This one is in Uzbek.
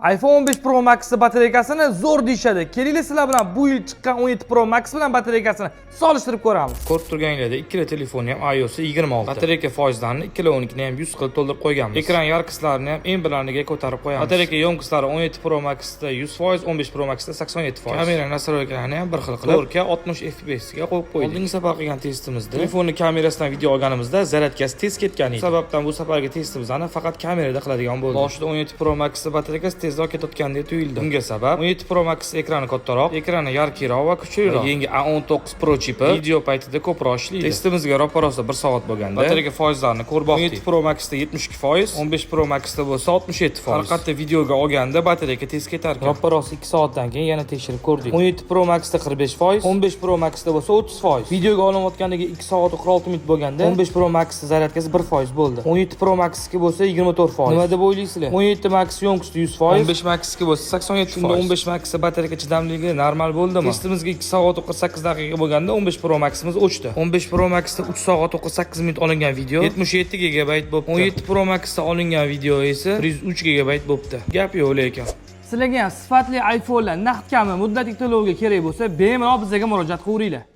iPhone 15 Pro Max batareykasini zo'r deyishadi. Kelinglar sizlar bilan bu yil chiqqan 17 Pro Max bilan batareykasini solishtirib ko'ramiz. Ko'rib turganinglarda ikkala telefonni ham iOS 26. Batareyka foizlarini ikkalovnikini ham 100 xil to'ldirib qo'yganmiz. Ekran yarqislarini ham eng balandiga ko'tarib qo'yamiz. Batareyka yomg'ishlari 17 Pro Maxda 100%, 15 Pro Maxda 87%. Kamera nastroykalarni ham bir xil qilib 4K 60 FPS ga qo'yib qo'ydik. Oldingi safar qilgan testimizda telefonning kamerasidan video olganimizda zaryadkasi tez ketgan edi. Sababdan bu safargi testimizni faqat kamerada qiladigan bo'ldik. Boshida 17 Pro Max batareykasi tezroq ketayotgandek tuyuldi. Bunga sabab 17 Pro Max ekrani kattaroq, ekrani yarqiroq va kuchliroq. Yangi A19 Pro chipi video paytida ko'proq ishlaydi. Testimizga ro'parasi 1 soat bo'lganda batareyka foizlarini ko'rib boqdik. 17 Pro Maxda 72%, 15 Pro Maxda bo'lsa 67%. Faqat videoga olganda batareyka tez ketar ekan. Ro'parasi 2 soatdan keyin yana tekshirib ko'rdik. 17 Pro Maxda 45%, 15 Pro Maxda bo'lsa 30%. Videoga olinayotganiga 2 soat 46 minut bo'lganda 15 Pro Max zaryadkasi 1% bo'ldi. 17 Pro Maxga bo'lsa 24%. Nima deb o'ylaysizlar? 17 Max yong'isi 100%, 15 Maxga bo'lsa 87%. Shunda 15 Max batareyka chidamligi normal bo'ldimi? Testimizga 2 soat 48 daqiqa bo'lganda 15 Pro Maximiz o'chdi. 15 Pro Maxda 3 soat 38 minut olingan video 77 GB bo'libdi. 17 Pro Maxda olingan video esa 103 GB bo'libdi. Gap yo'q lekin. Sizlarga ham sifatli iPhone'lar naqd kami muddatli to'lovga kerak bo'lsa, bemalol bizga murojaat qilaveringlar.